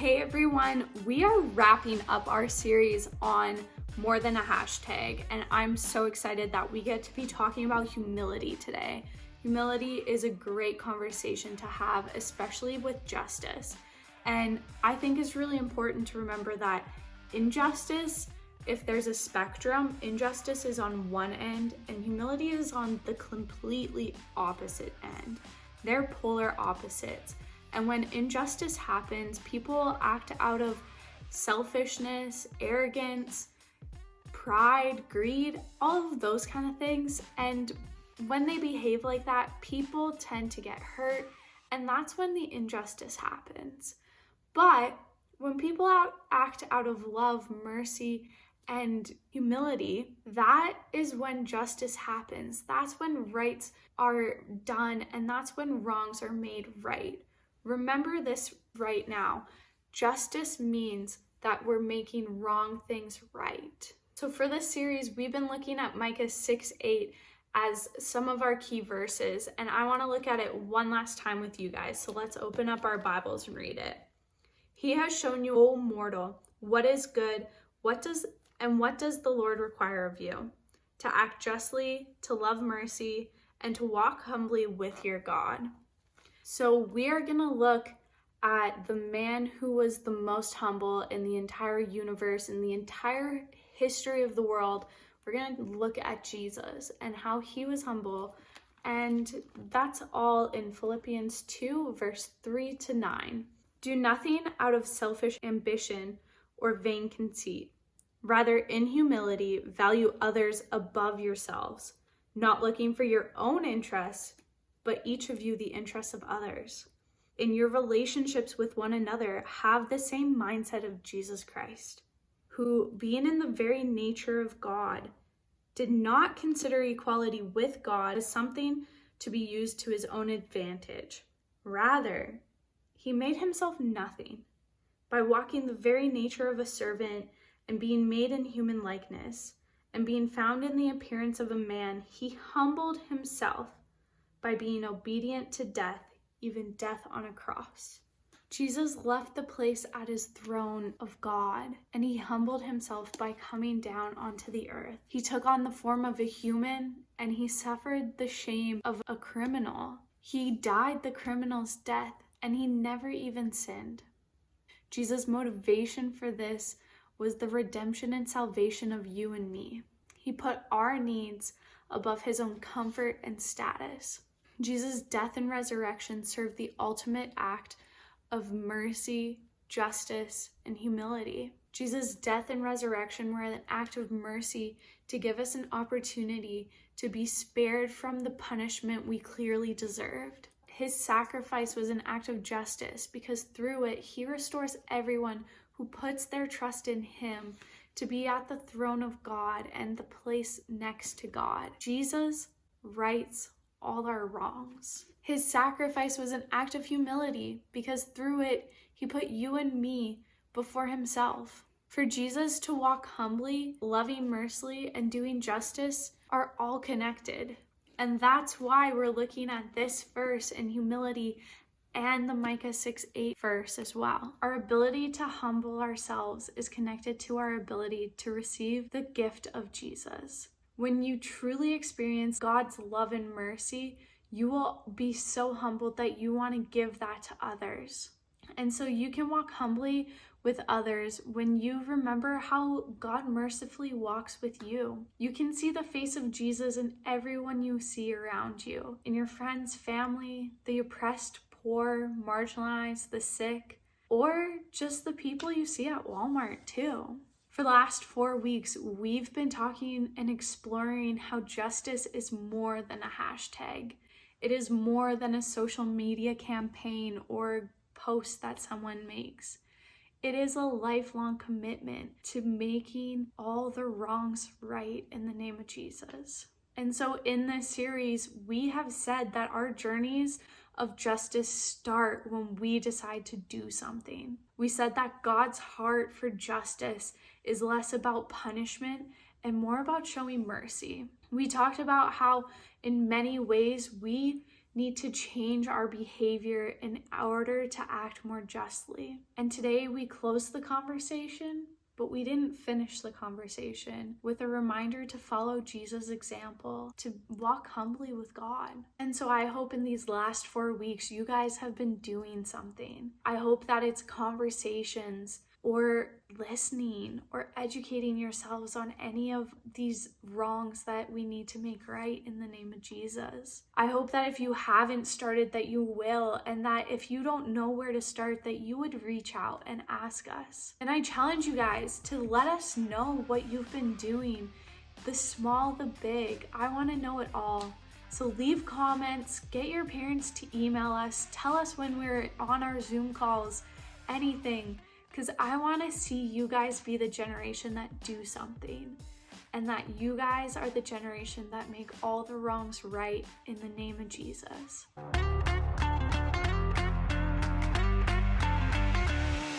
Hey everyone, we are wrapping up our series on More Than a Hashtag, and I'm so excited that we get to be talking about humility today. Humility is a great conversation to have, especially with justice. And I think it's really important to remember that injustice, if there's a spectrum, injustice is on one end and humility is on the completely opposite end. They're polar opposites. And when injustice happens, people act out of selfishness, arrogance, pride, greed, all of those kind of things. And when they behave like that, people tend to get hurt, and that's when the injustice happens. But when people act out of love, mercy, and humility, that is when justice happens. That's when rights are done, and that's when wrongs are made right. Remember this right now. Justice means that we're making wrong things right. So for this series, we've been looking at Micah 6:8 as some of our key verses, and I want to look at it one last time with you guys. So let's open up our Bibles and read it. He has shown you, O mortal, what is good, what does the Lord require of you? To act justly, to love mercy, and to walk humbly with your God. So we are going to look at the man who was the most humble in the entire universe, in the entire history of the world. We're going to look at Jesus and how he was humble. And that's all in Philippians 2, verse 3-9. Do nothing out of selfish ambition or vain conceit. Rather, in humility, value others above yourselves, not looking for your own interests, but each of you the interests of others. In your relationships with one another, have the same mindset of Jesus Christ, who, being in the very nature of God, did not consider equality with God as something to be used to his own advantage. Rather, he made himself nothing by walking the very nature of a servant and being made in human likeness, and being found in the appearance of a man, he humbled himself by being obedient to death, even death on a cross. Jesus left the place at his throne of God, and he humbled himself by coming down onto the earth. He took on the form of a human, and he suffered the shame of a criminal. He died the criminal's death, and he never even sinned. Jesus' motivation for this was the redemption and salvation of you and me. He put our needs above his own comfort and status. Jesus' death and resurrection served the ultimate act of mercy, justice, and humility. Jesus' death and resurrection were an act of mercy to give us an opportunity to be spared from the punishment we clearly deserved. His sacrifice was an act of justice because through it, he restores everyone who puts their trust in him to be at the throne of God and the place next to God. Jesus rights all our wrongs. His sacrifice was an act of humility because through it, he put you and me before himself. For Jesus to walk humbly, loving mercy, and doing justice are all connected. And that's why we're looking at this verse in humility and the Micah 6:8 verse as well. Our ability to humble ourselves is connected to our ability to receive the gift of Jesus. When you truly experience God's love and mercy, you will be so humbled that you want to give that to others. And so you can walk humbly with others when you remember how God mercifully walks with you. You can see the face of Jesus in everyone you see around you, in your friends, family, the oppressed, poor, marginalized, the sick, or just the people you see at Walmart too. For the last 4 weeks, we've been talking and exploring how justice is more than a hashtag. It is more than a social media campaign or post that someone makes. It is a lifelong commitment to making all the wrongs right in the name of Jesus. And so in this series, we have said that our journeys of justice start when we decide to do something. We said that God's heart for justice is less about punishment and more about showing mercy. We talked about how in many ways we need to change our behavior in order to act more justly. And today we close the conversation, but we didn't finish the conversation with a reminder to follow Jesus' example, to walk humbly with God. And so I hope in these last 4 weeks, you guys have been doing something. I hope that it's conversations or listening or educating yourselves on any of these wrongs that we need to make right in the name of Jesus. I hope that if you haven't started, that you will, and that if you don't know where to start, that you would reach out and ask us. And I challenge you guys to let us know what you've been doing, the small, the big. I want to know it all. So leave comments, get your parents to email us, tell us when we're on our Zoom calls, anything. Because I want to see you guys be the generation that do something, and that you guys are the generation that make all the wrongs right in the name of Jesus.